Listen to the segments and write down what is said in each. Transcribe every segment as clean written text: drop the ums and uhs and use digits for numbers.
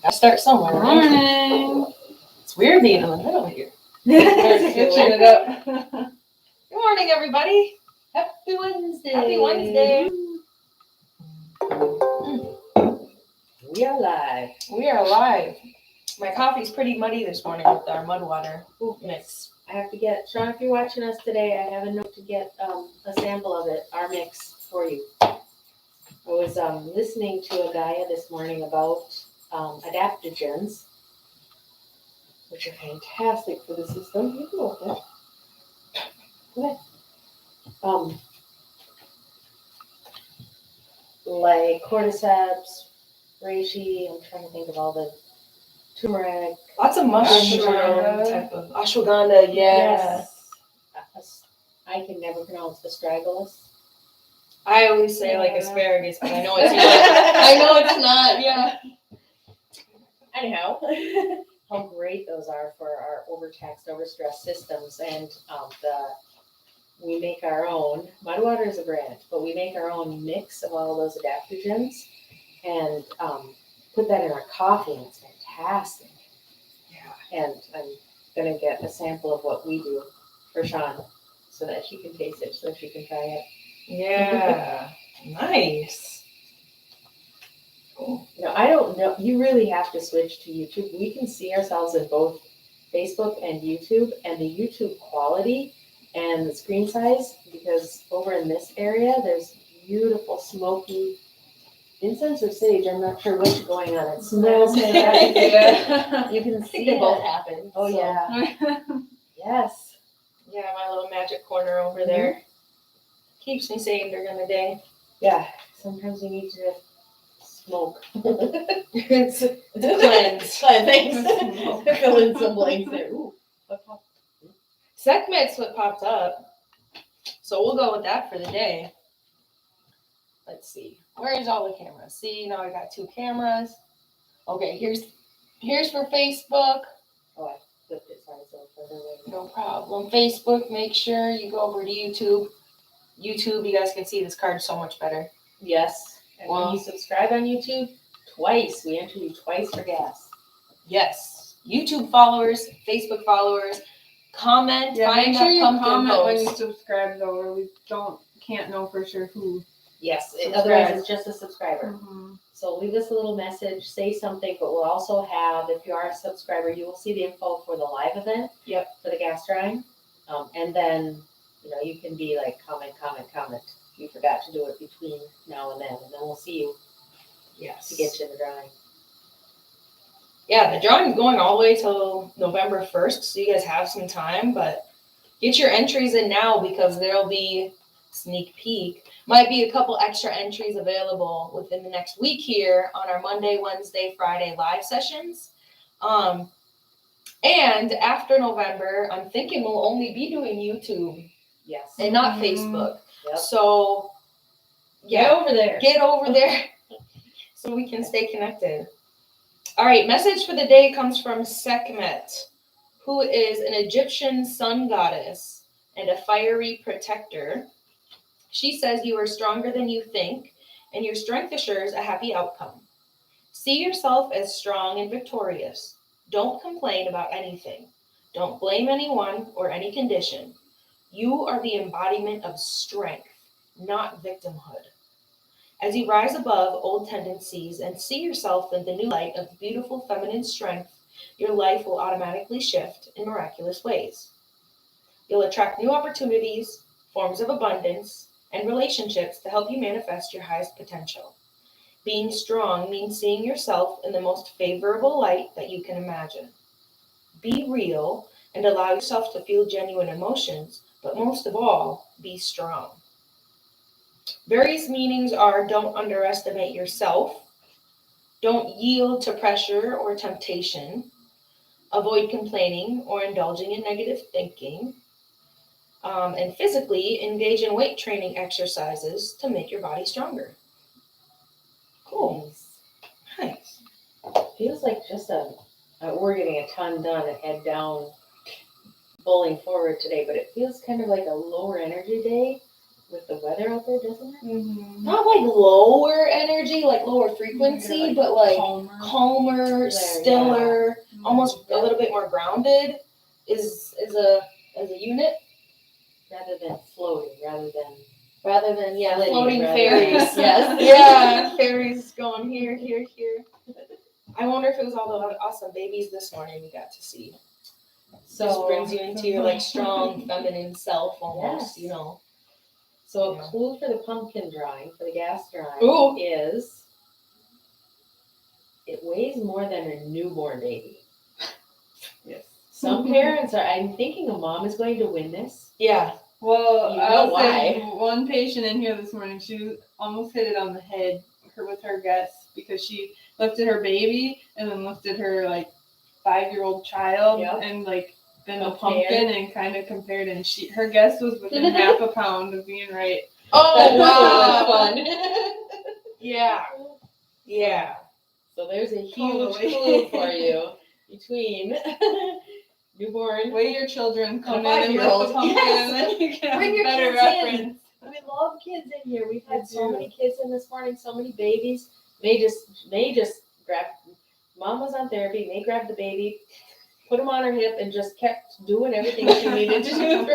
Gotta start somewhere. Good morning. It's weird being in the middle here. Switching it up. Good morning, everybody. Happy Wednesday. Happy Wednesday. We are live. We are live. My coffee's pretty muddy this morning with our mud water mix. I have to get, Sean, if you're watching us today, I have a note to get a sample of it, our mix, for you. I was listening to a guy this morning about adaptogens, which are fantastic for the system. You can open it. Go ahead. Like cordyceps, reishi, I'm trying to think of all the turmeric. Lots of mushroom type of ashwagandha, yeah. Yes. I can never pronounce astragalus. I always say like asparagus, but I know it's not. I know it's not, yeah. Anyhow, how great those are for our overtaxed, overstressed systems. And we make our own, mud water is a brand, but we make our own mix of all those adaptogens and put that in our coffee, and it's fantastic. Yeah. And I'm going to get a sample of what we do for Sean so that she can taste it, so she can try it. Yeah. Nice. Cool. No, I don't know. You really have to switch to YouTube. We can see ourselves in both Facebook and YouTube, and the YouTube quality and the screen size, because over in this area, there's beautiful smoky incense or sage. I'm not sure which going on. It smells fantastic. Yeah. You can I think see they it. both happen. Oh, so. yeah. Yes. Yeah, my little magic corner over there keeps me sane during the day. Yeah. Sometimes you need to smoke. It's a cleanse. Thanks. Fill in some blanks there. Ooh. Sekhmet's what popped up. So we'll go with that for the day. Let's see. Where's all the cameras? See, now I got 2 cameras. Okay, here's for Facebook. Oh, I flipped it. Sorry, so further away. No problem. Facebook, make sure you go over to YouTube. YouTube, you guys can see this card so much better. Yes. And Wow. when you subscribe on YouTube, twice. We enter you twice for gas. Yes. YouTube followers, Facebook followers, comment, Yeah, find make sure that you pumpkin comment when post. you subscribe, though, or we can't know for sure who. Yes. Subscribe. Otherwise, it's just a subscriber. Mm-hmm. So leave us a little message, say something, but we'll also have, if you are a subscriber, you will see the info for the live event. Yep. For the gas drying. And then, you can be like, comment. You forgot to do it between now and then we'll see you Yes. to get you in the drawing. Yeah, the drawing's going all the way till November 1st, so you guys have some time, but get your entries in now because there'll be sneak peek. Might be a couple extra entries available within the next week here on our Monday, Wednesday, Friday live sessions. And after November, I'm thinking we'll only be doing YouTube Yes. and not Facebook. Yep. So, Get over there. Get over there so we can stay connected. All right, message for the day comes from Sekhmet, who is an Egyptian sun goddess and a fiery protector. She says you are stronger than you think, and your strength assures a happy outcome. See yourself as strong and victorious. Don't complain about anything. Don't blame anyone or any condition. You are the embodiment of strength, not victimhood. As you rise above old tendencies and see yourself in the new light of beautiful feminine strength, your life will automatically shift in miraculous ways. You'll attract new opportunities, forms of abundance, and relationships to help you manifest your highest potential. Being strong means seeing yourself in the most favorable light that you can imagine. Be real and allow yourself to feel genuine emotions, but most of all, be strong. Various meanings are: don't underestimate yourself, don't yield to pressure or temptation, avoid complaining or indulging in negative thinking, and physically engage in weight training exercises to make your body stronger. Cool. Nice. Feels like just we're getting a ton done and head down, bowling forward today, but it feels kind of like a lower energy day with the weather out there, doesn't it? Mm-hmm. Not like lower energy, like lower frequency, but like calmer, Yeah. stiller, almost a little bit more grounded is as a unit Rather than floating, rather than floating floating fairies. Yes. Yeah, fairies going here. I wonder if it was all the awesome babies this morning we got to see. so Just brings you into your like strong feminine self almost, Yes. Yeah. So a clue for the pumpkin drawing, for the gas drawing, Ooh. is it weighs more than a newborn baby. Yes. Some parents are. I'm thinking a mom is going to win this. Yeah. Well, You know I'll why. say one patient in here this morning, she almost hit it on the head with her guess because she lifted her baby and then lifted her like 5-year-old child Yep. and like then the Compared. pumpkin and kind of compared, and her guess was within half a pound of being right. Oh That's wow. fun. Yeah. So there's a huge Totally. clue for you between newborn. Way your children come And a in and lift 5-year-old. the pumpkin, Yes. and then you can have Bring a your better kids in. reference. We love kids in here. We've had We so do. many kids in this morning, so many babies. May just grab. Mom was on therapy. May grabbed the baby, put him on her hip, and just kept doing everything she needed to do.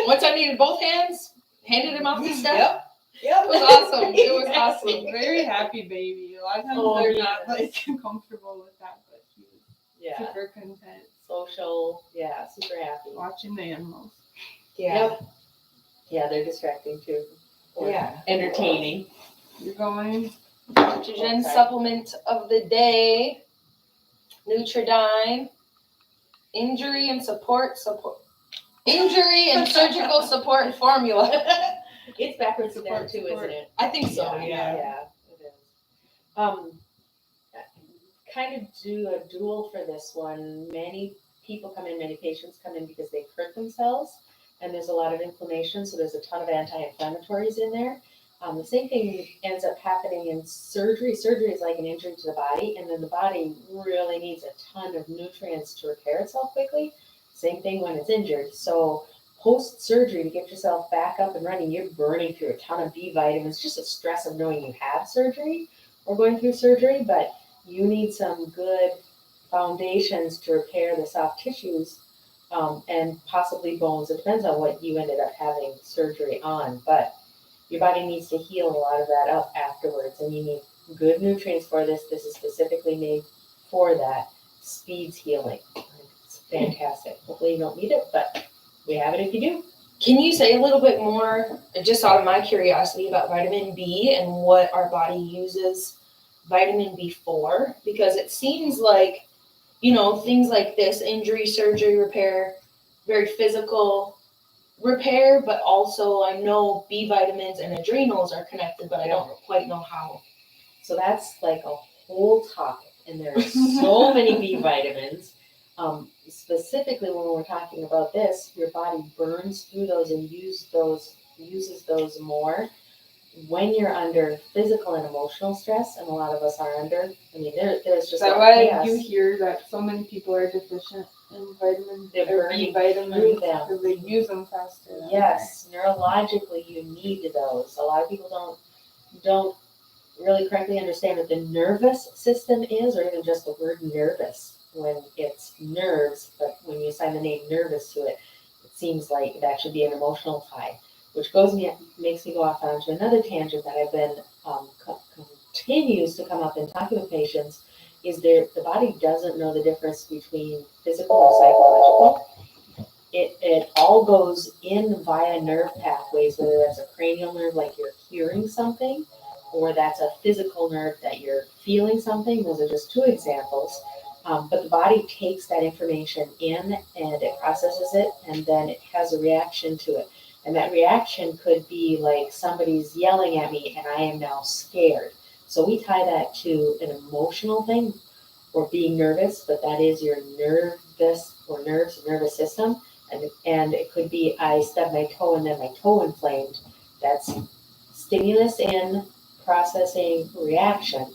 Once I needed both hands, handed him off the step. Yep. It was awesome. It was Exactly. awesome. Very happy baby. A lot of times Oh, they're yes. not like comfortable with that, but he was Yeah. super content Social. Yeah. Super happy. watching the animals. Yeah. Yep. Yeah, they're distracting too. Or Yeah. entertaining. You're going. Nitrogen supplement of the day. Nutridyne. Injury and surgical support formula. It's backwards again too, Support. isn't it? I think so. Yeah. Yeah, it is. Kind of do a duel for this one. Many patients come in because they've hurt themselves, and there's a lot of inflammation, so there's a ton of anti-inflammatories in there. The same thing ends up happening in surgery. Surgery is like an injury to the body, and then the body really needs a ton of nutrients to repair itself quickly. Same thing when it's injured. So post-surgery, to get yourself back up and running, you're burning through a ton of B vitamins, just the stress of knowing you have surgery or going through surgery, but you need some good foundations to repair the soft tissues and possibly bones. It depends on what you ended up having surgery on, but your body needs to heal a lot of that up afterwards, and you need good nutrients for this. This is specifically made for that. Speeds healing. It's fantastic. Hopefully you don't need it, but we have it if you do. Can you say a little bit more, just out of my curiosity, about vitamin B and what our body uses vitamin B for? Because it seems like, things like this, injury, surgery, repair, very physical repair, but also I know B vitamins and adrenals are connected, but I don't quite know how. So that's like a whole topic, and there are so many B vitamins. Specifically, when we're talking about this, your body burns through those and uses those more when you're under physical and emotional stress, and a lot of us are under. I mean, there's just Is that why you hear that so many people are deficient in vitamins? They're or burning B vitamins through them. because they use them faster. Yes, neurologically you need those. A lot of people don't really correctly understand what the nervous system is, or even just the word nervous when it's nerves, but when you assign the name nervous to it, it seems like that should be an emotional tie, which makes me go off onto another tangent that I've been continues to come up in talking with patients. Is the body doesn't know the difference between physical or psychological. It all goes in via nerve pathways, whether that's a cranial nerve, like you're hearing something, or that's a physical nerve that you're feeling something. Those are just two examples. But the body takes that information in and it processes it, and then it has a reaction to it. And that reaction could be like somebody's yelling at me and I am now scared. So we tie that to an emotional thing or being nervous, but that is your nervous system. And it could be I stubbed my toe and then my toe inflamed. That's stimulus in, processing, reaction.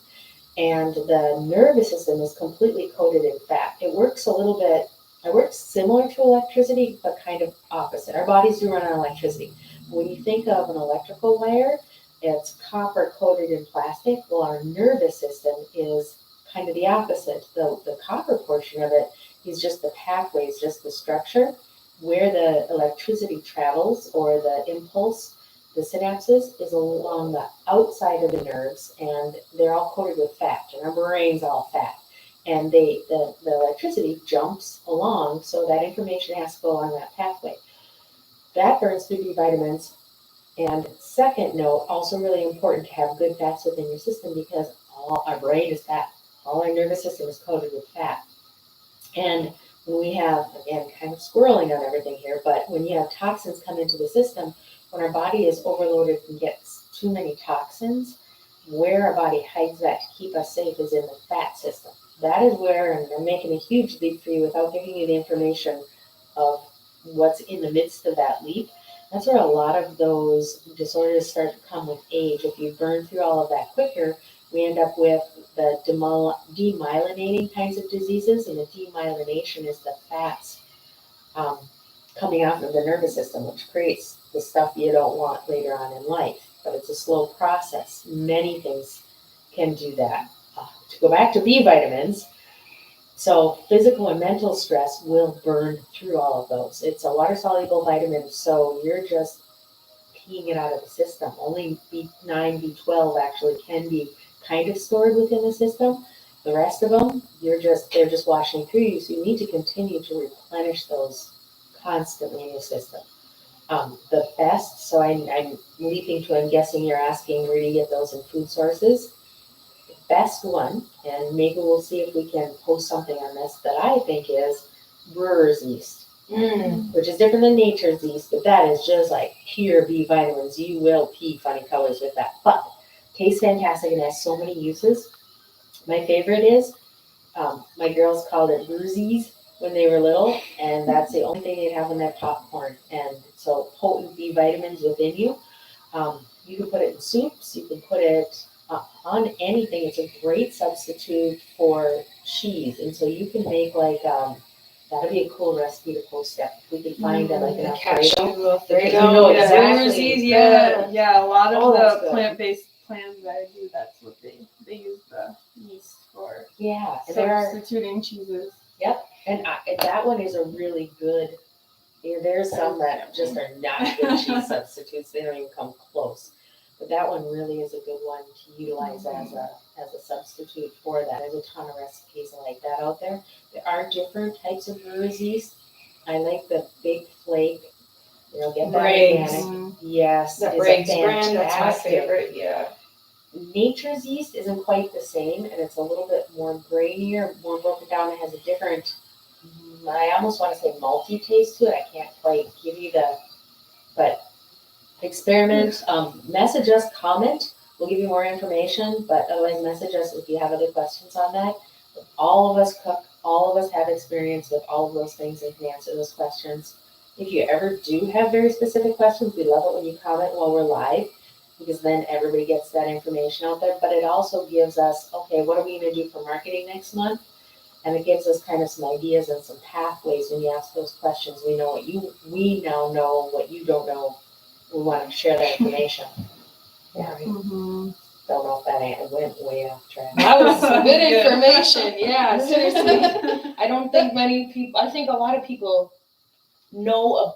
And the nervous system is completely coated in fat. It works similar to electricity, but kind of opposite. Our bodies do run on electricity, When you think of an electrical wire, it's copper coated in plastic. Well, our nervous system is kind of the opposite. The copper portion of it is just the pathways, just the structure where the electricity travels or the impulse, the synapses, is along the outside of the nerves, and they're all coated with fat, and our brain's all fat. And the electricity jumps along, so that information has to go along that pathway. That burns through B vitamins. And second note, also really important to have good fats within your system, because all our brain is fat. All our nervous system is coated with fat. And when we have, again, kind of squirreling on everything here, but when you have toxins come into the system, when our body is overloaded and gets too many toxins, where our body hides that to keep us safe is in the fat system. That is where, and I'm making a huge leap for you without giving you the information of what's in the midst of that leap. That's where a lot of those disorders start to come with age. If you burn through all of that quicker, we end up with the demyelinating kinds of diseases, and the demyelination is the fats coming out of the nervous system, which creates the stuff you don't want later on in life. But it's a slow process. Many things can do that. To go back to B vitamins, so physical and mental stress will burn through all of those. It's a water-soluble vitamin, so you're just peeing it out of the system. Only B9, B12 actually can be kind of stored within the system. The rest of them, they're just washing through you, so you need to continue to replenish those constantly in your system. The best, so I'm leaping to, I'm guessing you're asking where do you get those in food sources. The best one, and maybe we'll see if we can post something on this, that I think is brewer's yeast, which is different than nature's yeast, but that is just like pure B vitamins. You will pee funny colors with that, but tastes fantastic and has so many uses. My favorite is, my girls called it bruisies when they were little, and that's the only thing they'd have in their popcorn. And so potent B vitamins within you. You can put it in soups, you can put it on anything. It's a great substitute for cheese, and so you can make like that'd be a cool recipe to post up. We could find like an Alfredo. There You know Yeah, exactly. yeah, a lot of that's the good. plant-based plans that I do, that's what they use the yeast for. Yeah, and there are, Substituting cheeses. and that one is a really good. There's some that just are not good cheese substitutes. They don't even come close. But that one really is a good one to utilize as a substitute for that. There's a ton of recipes like that out there. There are different types of brewer's yeast. I like the big flake. Get that Briggs. organic. Yes, The it's Briggs a brand, that's my fantastic. favorite, yeah. Nature's yeast isn't quite the same, and it's a little bit more grainier, more broken down. It has a different, I almost want to say malty taste to it. I can't quite give you but experiment, message us, comment. We'll give you more information, but otherwise message us if you have other questions on that. All of us cook, all of us have experience with all of those things and can answer those questions. If you ever do have very specific questions, we love it when you comment while we're live, because then everybody gets that information out there. But it also gives us, okay, what are we going to do for marketing next month? And it gives us kind of some ideas and some pathways when you ask those questions. We now know what you don't know. We want to share that information. Yeah, right. Mm-hmm. Don't know if that went way off track. That was some good information, yeah, seriously. I don't think many people, I think a lot of people know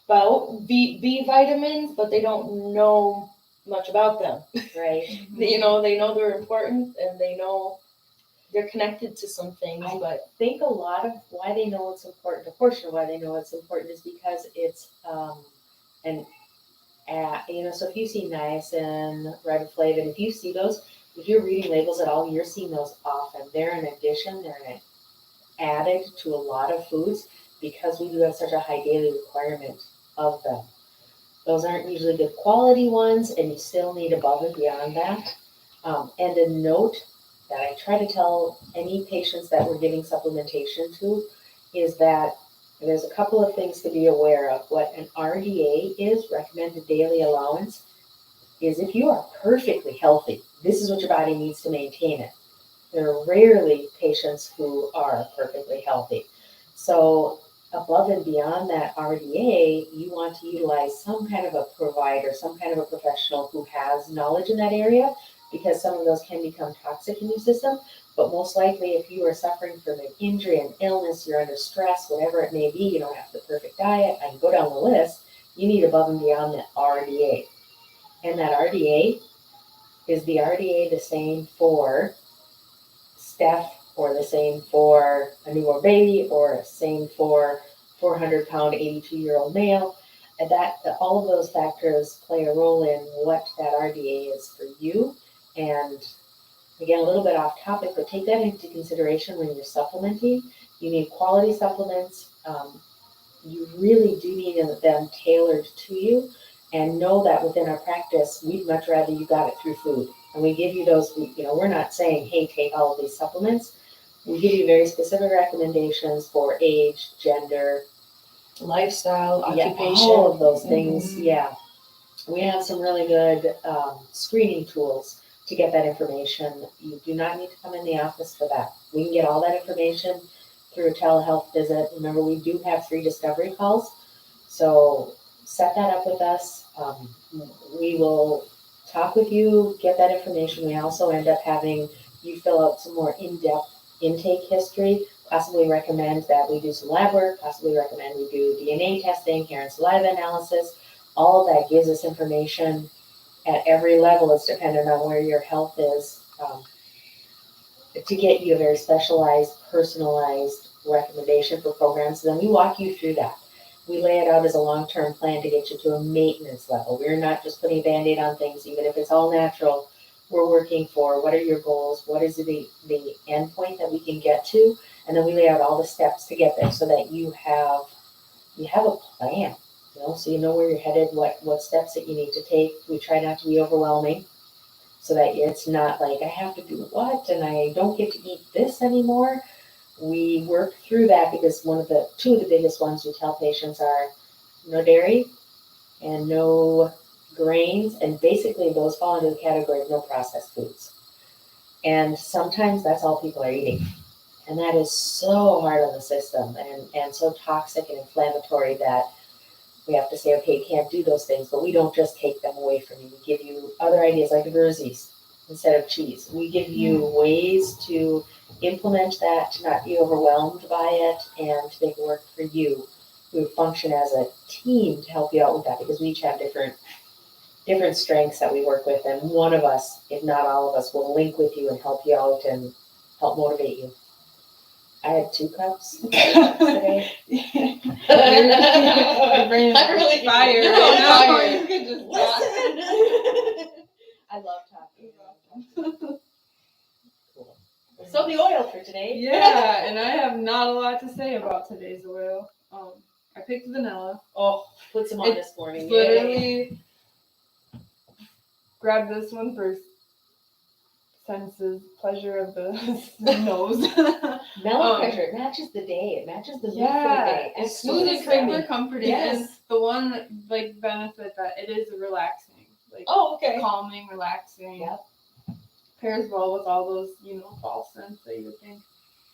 about B vitamins, but they don't know much about them. Right. They know they're important, and they know they're connected to some things, I think a lot of why they know it's important, a portion of why they know it's important is because it's so if you see niacin, riboflavin, if you see those, if you're reading labels at all, you're seeing those often. They're an addition, added to a lot of foods because we do have such a high daily requirement of them. Those aren't usually good quality ones, and you still need above and beyond that. And a note that I try to tell any patients that we're giving supplementation to is that there's a couple of things to be aware of. What an RDA is, recommended daily allowance, is if you are perfectly healthy, this is what your body needs to maintain it. There are rarely patients who are perfectly healthy. So above and beyond that RDA, you want to utilize some kind of a provider, some kind of a professional who has knowledge in that area, because some of those can become toxic in your system. But most likely, if you are suffering from an injury, an illness, you're under stress, whatever it may be, you don't have the perfect diet, I can go down the list, you need above and beyond that RDA. And that RDA, is the RDA the same for Steph, or the same for a newborn baby, or the same for 400-pound, 82-year-old male? And that all of those factors play a role in what that RDA is for you. And again, a little bit off topic, but take that into consideration when you're supplementing. You need quality supplements. You really do need them tailored to you. And know that within our practice, we'd much rather you got it through food. And we give you those, we're not saying, hey, take all of these supplements. We give you very specific recommendations for age, gender, Lifestyle, occupation. All of those things, Mm-hmm. yeah. We have some really good screening tools to get that information. You do not need to come in the office for that. We can get all that information through a telehealth visit. Remember, we do have free discovery calls. So set that up with us. We will talk with you, get that information. We also end up having you fill out some more in-depth intake history, possibly recommend that we do some lab work, possibly recommend we do DNA testing, hair and saliva analysis. All of that gives us information at every level. It's dependent on where your health is, to get you a very specialized, personalized recommendation for programs. Then we walk you through that. We lay it out as a long-term plan to get you to a maintenance level. We're not just putting a Band-Aid on things, even if it's all natural. We're working for what are your goals, what is the end point that we can get to, and then we lay out all the steps to get there so that you have a plan, so you know where you're headed, what steps that you need to take. We try not to be overwhelming so that it's not like I have to do what and I don't get to eat this anymore. We work through that because two of the biggest ones we tell patients are no dairy and no grains, and basically those fall into the category of no processed foods. And sometimes that's all people are eating. And that is so hard on the system and so toxic and inflammatory that we have to say, okay, you can't do those things, but we don't just take them away from you. We give you other ideas like Verzies instead of cheese. We give you ways to implement that, to not be overwhelmed by it, and to make it work for you. We function as a team to help you out with that because we each have different strengths that we work with, and one of us, if not all of us, will link with you and help you out and help motivate you. I had 2 cups today. My brain is I really- fire you're right on now. fire. You could just I love talking. Cool. So the oil for today. Yeah, and I have not a lot to say about today's oil. I picked vanilla. Oh, put some on It this morning. Yay. Literally grabbed this one for senses, pleasure of the nose. Mellow pressure. It matches the day. It matches the mood for the day. It's Excellent smooth and stuff. super comforting. Yes. And the one benefit that it is relaxing, Oh, okay. calming, relaxing. Yep. Pairs well with all those fall scents that you would think.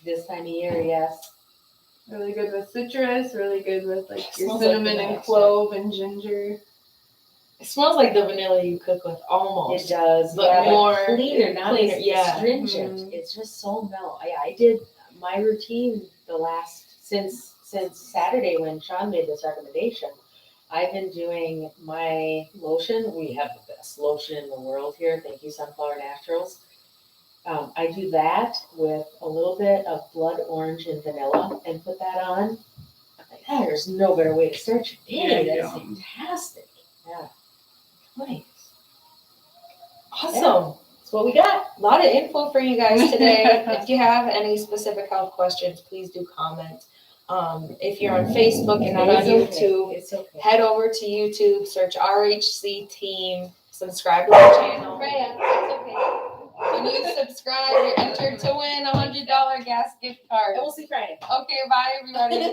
This time of year, yes. Really good with citrus. Really good with your Smells cinnamon like and clove and ginger. It smells like the vanilla you cook with It almost. does, But more cleaner, not cleaner, as yeah. astringent. Mhm. It's just so mellow. I did my routine since Saturday when Sean made this recommendation. I've been doing my lotion. We have the best lotion in the world here. Thank you, Sunflower Naturals. I do that with a little bit of blood orange and vanilla and put that on. I'm like, there's no better way to start your day. Yeah, That's yum. fantastic. Yeah. Nice. Awesome. That's what we got. A lot of info for you guys today. If you have any specific health questions, please do comment. If you're on Facebook and not on YouTube, It's okay. head over to YouTube, search RHC Team, subscribe to our channel. Freya, it's okay. When you subscribe, you're entered to win a $100 gas gift card. And we'll see Friday. Okay, bye everybody.